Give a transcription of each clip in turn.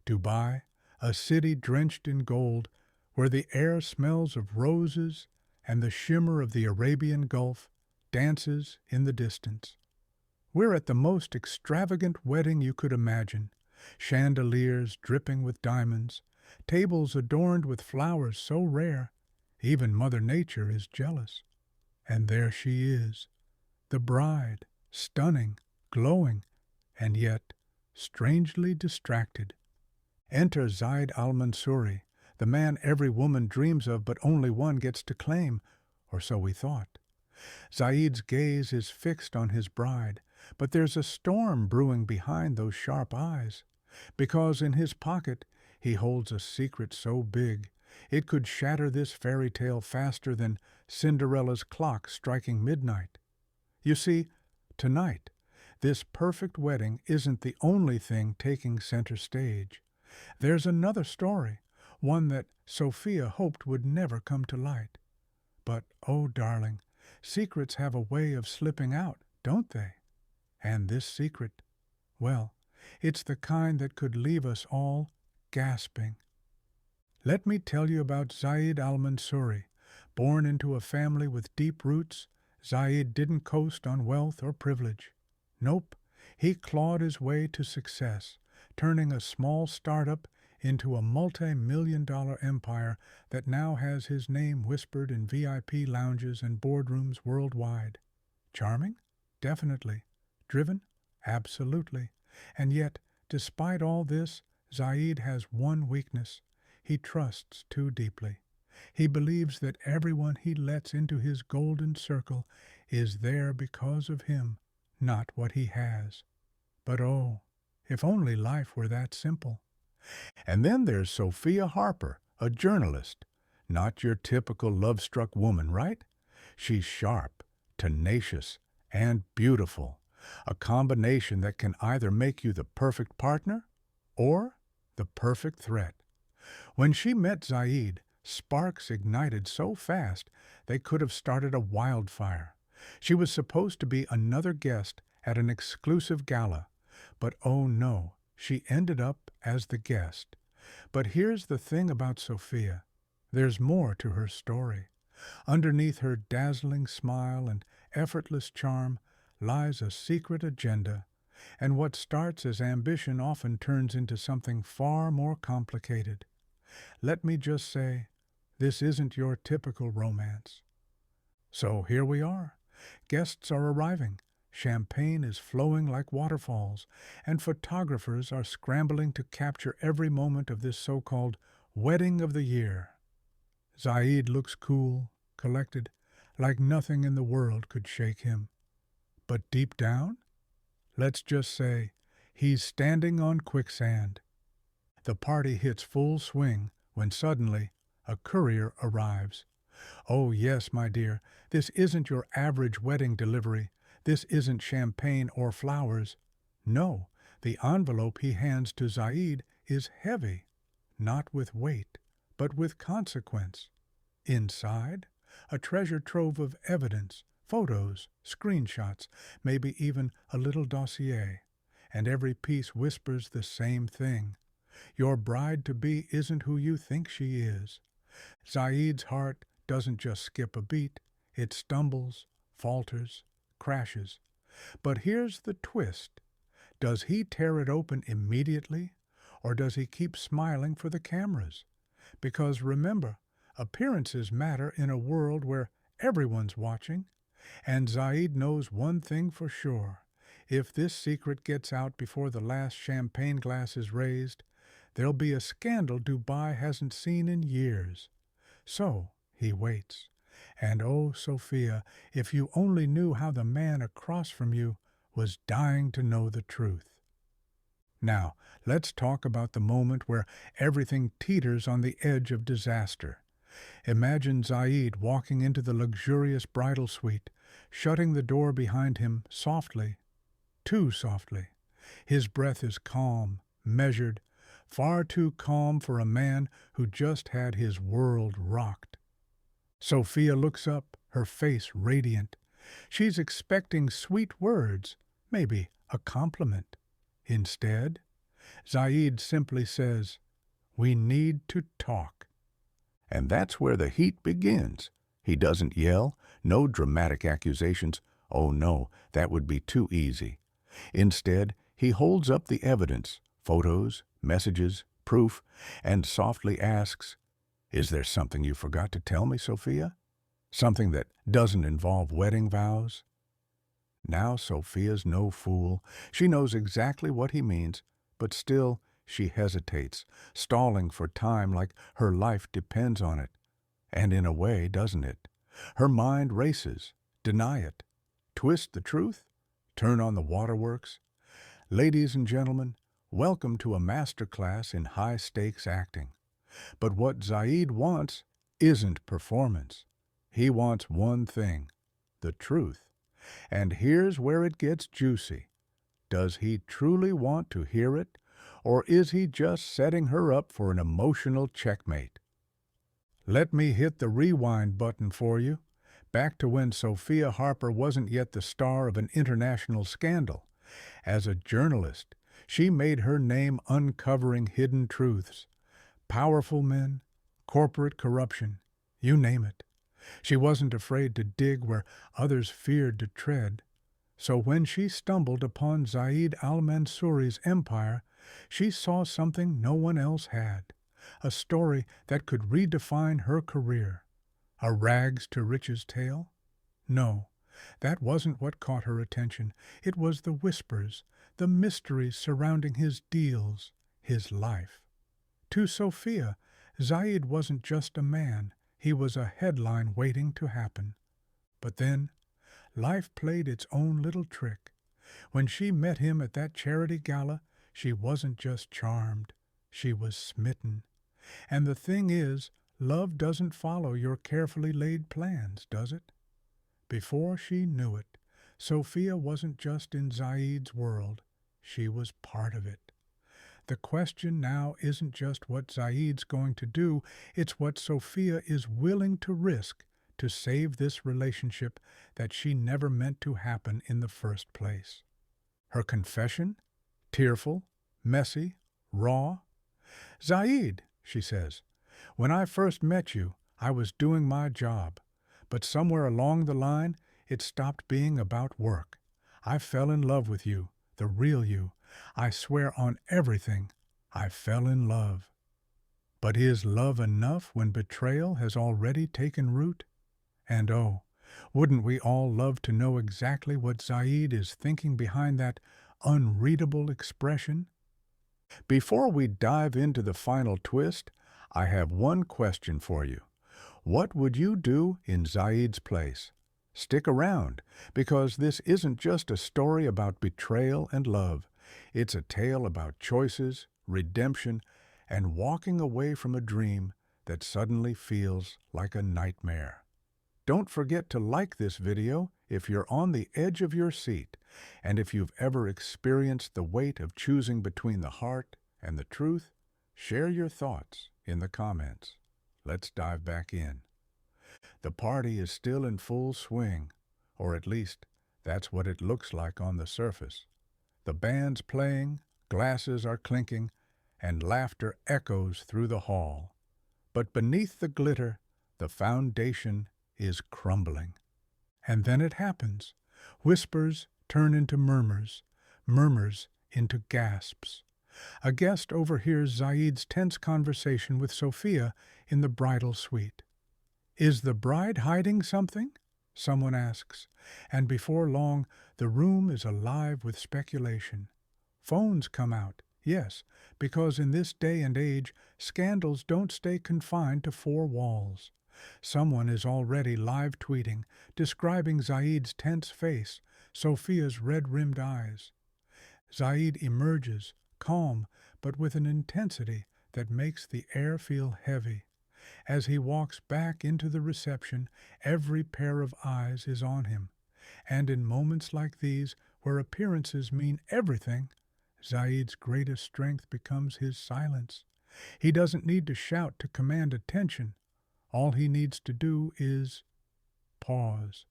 Dubai, a city drenched in gold, where the air smells of roses and the shimmer of the Arabian Gulf dances in the distance. We're at the most extravagant wedding you could imagine. Chandeliers dripping with diamonds, tables adorned with flowers so rare, even Mother Nature is jealous. And there she is, the bride, stunning, glowing, and yet strangely distracted. Enter Zaid Al-Mansouri, the man every woman dreams of but only one gets to claim, or so we thought. Zaid's gaze is fixed on his bride, but there's a storm brewing behind those sharp eyes, because in his pocket he holds a secret so big it could shatter this fairy tale faster than Cinderella's clock striking midnight. You see, tonight, this perfect wedding isn't the only thing taking center stage. There's another story, one that Sophia hoped would never come to light. But, oh darling, secrets have a way of slipping out, don't they? And this secret, well, it's the kind that could leave us all gasping. Let me tell you about Zaid Al-Mansouri. Born into a family with deep roots, Zaid didn't coast on wealth or privilege. Nope, he clawed his way to success, turning a small startup into a multi-million-dollar empire that now has his name whispered in VIP lounges and boardrooms worldwide. Charming? Definitely. Driven? Absolutely. And yet, despite all this, Zaid has one weakness. He trusts too deeply. He believes that everyone he lets into his golden circle is there because of him, not what he has. But oh, if only life were that simple. And then there's Sophia Harper, a journalist. Not your typical love-struck woman, right? She's sharp, tenacious, and beautiful. A combination that can either make you the perfect partner or the perfect threat. When she met Zaid, sparks ignited so fast they could have started a wildfire. She was supposed to be another guest at an exclusive gala, but oh no, she ended up as the guest. But here's the thing about Sophia. There's more to her story. Underneath her dazzling smile and effortless charm lies a secret agenda, and what starts as ambition often turns into something far more complicated. Let me just say, this isn't your typical romance. So here we are. Guests are arriving. Champagne is flowing like waterfalls, and photographers are scrambling to capture every moment of this so-called wedding of the year. Zaid looks cool, collected, like nothing in the world could shake him. But deep down, let's just say, he's standing on quicksand. The party hits full swing when suddenly a courier arrives. Oh yes, my dear, this isn't your average wedding delivery. This isn't champagne or flowers. No, the envelope he hands to Zaid is heavy, not with weight, but with consequence. Inside, a treasure trove of evidence, photos, screenshots, maybe even a little dossier. And every piece whispers the same thing. Your bride-to-be isn't who you think she is. Zaid's heart doesn't just skip a beat, it stumbles, falters, crashes. But here's the twist. Does he tear it open immediately, or does he keep smiling for the cameras? Because remember, appearances matter in a world where everyone's watching, and Zaid knows one thing for sure. If this secret gets out before the last champagne glass is raised, there'll be a scandal Dubai hasn't seen in years. So he waits. And oh, Sophia, if you only knew how the man across from you was dying to know the truth. Now, let's talk about the moment where everything teeters on the edge of disaster. Imagine Zaid walking into the luxurious bridal suite, shutting the door behind him softly, too softly. His breath is calm, measured, far too calm for a man who just had his world rocked. Sophia looks up, her face radiant. She's expecting sweet words, maybe a compliment. Instead, Zaid simply says, "We need to talk." And that's where the heat begins. He doesn't yell, no dramatic accusations. Oh no, that would be too easy. Instead, he holds up the evidence, photos, messages, proof, and softly asks, "Is there something you forgot to tell me, Sophia? Something that doesn't involve wedding vows?" Now Sophia's no fool. She knows exactly what he means, but still she hesitates, stalling for time like her life depends on it. And in a way, doesn't it? Her mind races. Deny it. Twist the truth? Turn on the waterworks? Ladies and gentlemen, welcome to a masterclass in high-stakes acting. But what Zaid wants isn't performance. He wants one thing, the truth. And here's where it gets juicy. Does he truly want to hear it, or is he just setting her up for an emotional checkmate? Let me hit the rewind button for you, back to when Sophia Harper wasn't yet the star of an international scandal. As a journalist, she made her name uncovering hidden truths. Powerful men, corporate corruption, you name it. She wasn't afraid to dig where others feared to tread. So when she stumbled upon Zaid Al-Mansouri's empire, she saw something no one else had, a story that could redefine her career. A rags to riches tale? No, that wasn't what caught her attention. It was the whispers, the mysteries surrounding his deals, his life. To Sophia, Zaid wasn't just a man. He was a headline waiting to happen. But then, life played its own little trick. When she met him at that charity gala, she wasn't just charmed. She was smitten. And the thing is, love doesn't follow your carefully laid plans, does it? Before she knew it, Sophia wasn't just in Zaid's world. She was part of it. The question now isn't just what Zaid's going to do, it's what Sophia is willing to risk to save this relationship that she never meant to happen in the first place. Her confession? Tearful, messy, raw. "Zaid," she says, "when I first met you, I was doing my job, but somewhere along the line, it stopped being about work. I fell in love with you, the real you. I swear on everything, I fell in love." But is love enough when betrayal has already taken root? And oh, wouldn't we all love to know exactly what Zaid is thinking behind that unreadable expression? Before we dive into the final twist, I have one question for you. What would you do in Zaid's place? Stick around, because this isn't just a story about betrayal and love. It's a tale about choices, redemption, and walking away from a dream that suddenly feels like a nightmare. Don't forget to like this video if you're on the edge of your seat, and if you've ever experienced the weight of choosing between the heart and the truth, share your thoughts in the comments. Let's dive back in. The party is still in full swing, or at least that's what it looks like on the surface. The band's playing, glasses are clinking, and laughter echoes through the hall. But beneath the glitter, the foundation is crumbling. And then it happens. Whispers turn into murmurs, murmurs into gasps. A guest overhears Zaid's tense conversation with Sophia in the bridal suite. "Is the bride hiding something?" someone asks, and before long the room is alive with speculation. Phones come out, yes, because in this day and age, scandals don't stay confined to four walls. Someone is already live tweeting, describing Zaid's tense face, Sophia's red-rimmed eyes. Zaid emerges, calm, but with an intensity that makes the air feel heavy. As he walks back into the reception, every pair of eyes is on him. And in moments like these, where appearances mean everything, Zaid's greatest strength becomes his silence. He doesn't need to shout to command attention. All he needs to do is pause.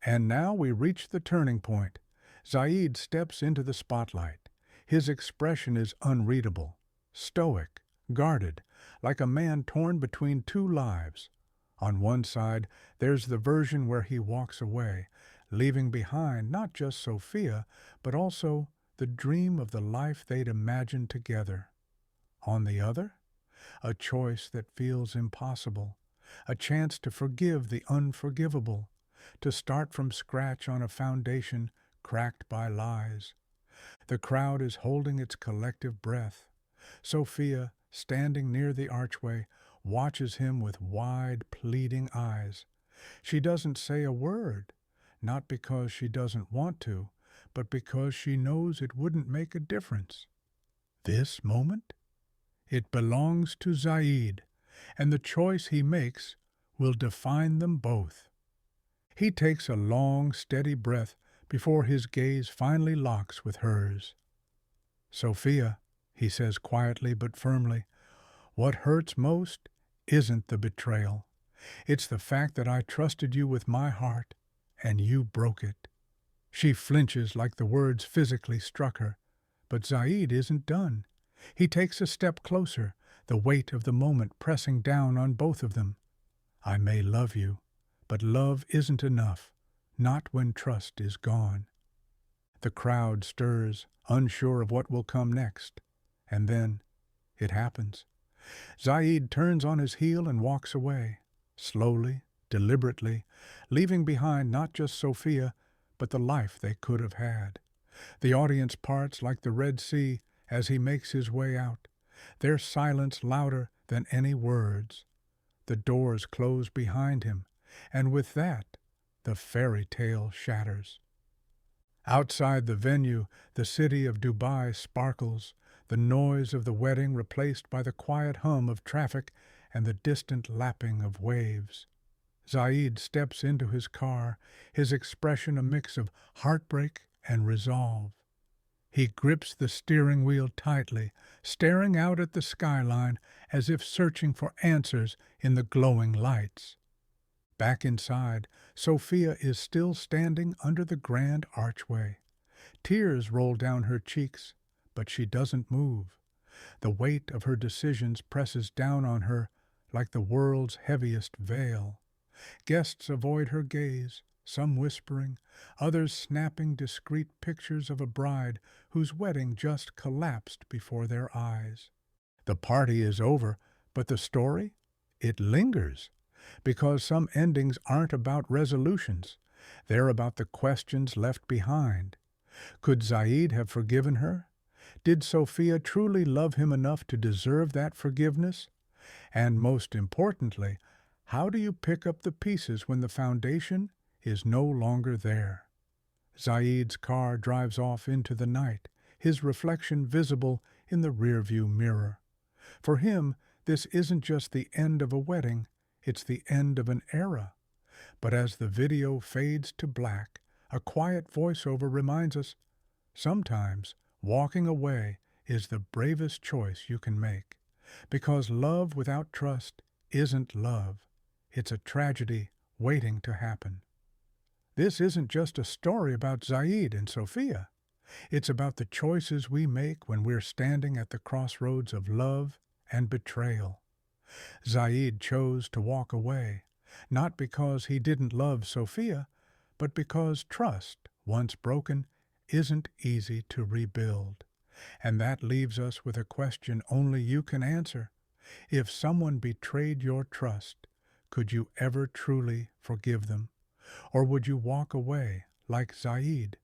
And now we reach the turning point. Zaid steps into the spotlight. His expression is unreadable, stoic, guarded, like a man torn between two lives. On one side, there's the version where he walks away, leaving behind not just Sophia, but also the dream of the life they'd imagined together. On the other, a choice that feels impossible, a chance to forgive the unforgivable, to start from scratch on a foundation cracked by lies. The crowd is holding its collective breath. Sophia, standing near the archway, watches him with wide, pleading eyes. She doesn't say a word, not because she doesn't want to, but because she knows it wouldn't make a difference. This moment? It belongs to Zaid, and the choice he makes will define them both. He takes a long, steady breath before his gaze finally locks with hers. Sophia, he says quietly but firmly, what hurts most isn't the betrayal. It's the fact that I trusted you with my heart, and you broke it. She flinches like the words physically struck her, but Zaid isn't done. He takes a step closer, the weight of the moment pressing down on both of them. I may love you, but love isn't enough, not when trust is gone. The crowd stirs, unsure of what will come next, and then it happens. Zaid turns on his heel and walks away, slowly, deliberately, leaving behind not just Sophia, but the life they could have had. The audience parts like the Red Sea as he makes his way out, their silence louder than any words. The doors close behind him, and with that, the fairy tale shatters. Outside the venue, the city of Dubai sparkles, the noise of the wedding replaced by the quiet hum of traffic and the distant lapping of waves. Zaid steps into his car, his expression a mix of heartbreak and resolve. He grips the steering wheel tightly, staring out at the skyline as if searching for answers in the glowing lights. Back inside, Sophia is still standing under the grand archway. Tears roll down her cheeks, but she doesn't move. The weight of her decisions presses down on her like the world's heaviest veil. Guests avoid her gaze, some whispering, others snapping discreet pictures of a bride whose wedding just collapsed before their eyes. The party is over, but the story? It lingers, because some endings aren't about resolutions. They're about the questions left behind. Could Zaid have forgiven her? Did Sophia truly love him enough to deserve that forgiveness? And most importantly, how do you pick up the pieces when the foundation is no longer there? Zaid's car drives off into the night, his reflection visible in the rearview mirror. For him, this isn't just the end of a wedding, it's the end of an era. But as the video fades to black, a quiet voiceover reminds us, sometimes walking away is the bravest choice you can make, because love without trust isn't love. It's a tragedy waiting to happen. This isn't just a story about Zaid and Sophia. It's about the choices we make when we're standing at the crossroads of love and betrayal. Zaid chose to walk away, not because he didn't love Sophia, but because trust, once broken, isn't easy to rebuild. And that leaves us with a question only you can answer. If someone betrayed your trust, could you ever truly forgive them? Or would you walk away, like Zaid,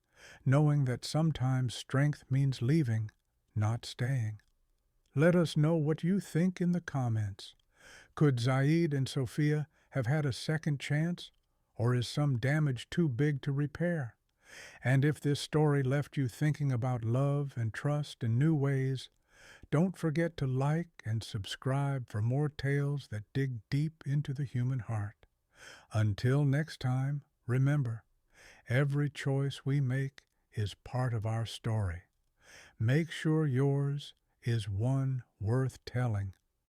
knowing that sometimes strength means leaving, not staying? Let us know what you think in the comments. Could Zaid and Sophia have had a second chance, or is some damage too big to repair? And if this story left you thinking about love and trust in new ways, don't forget to like and subscribe for more tales that dig deep into the human heart. Until next time, remember, every choice we make is part of our story. Make sure yours is one worth telling.